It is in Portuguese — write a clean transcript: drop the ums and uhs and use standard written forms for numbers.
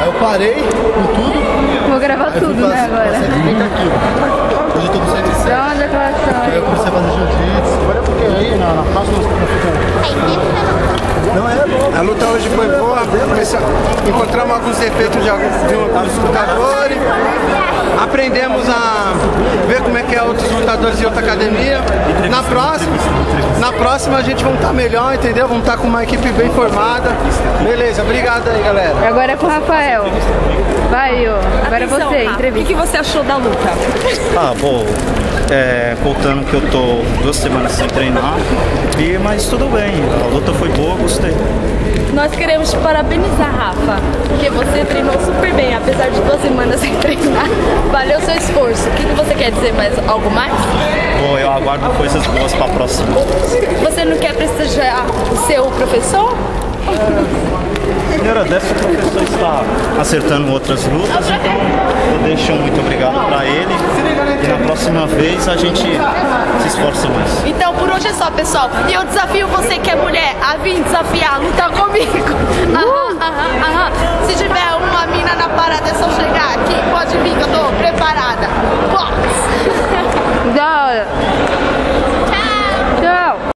Aí eu parei com tudo. Vou gravar tudo, né, agora. 130 quilos. Hoje eu tô com 107. Dá uma declaração Aí eu comecei a fazer jiu-jitsu. Olha porque aí na próxima não é bom. A luta hoje foi boa, encontramos alguns defeitos de alguns lutadores, aprendemos a ver como é que é outros lutadores de outra academia. Na próxima a gente vai estar melhor, entendeu? Vamos estar com uma equipe bem formada. Beleza, obrigado aí, galera. Agora é com o Rafael. Vai, ó. Agora é você, entrevista. O que você achou da luta? Ah, bom, contando que eu tô 2 semanas sem treinar, mas tudo bem, a luta foi boa, gostei. Nós queremos te parabenizar, Rafa, porque você treinou super bem, apesar de 2 semanas sem treinar. Valeu o seu esforço. O que você quer dizer mais? Algo mais? Bom, eu aguardo coisas boas pra próxima. Você não quer prestigiar o seu professor? Senhora, dessa o professor está acertando outras lutas, então eu deixo um muito obrigado para ele e na próxima vez a gente se esforça mais. Então por hoje é só, pessoal. E eu desafio você que é mulher a vir desafiar, lutar comigo.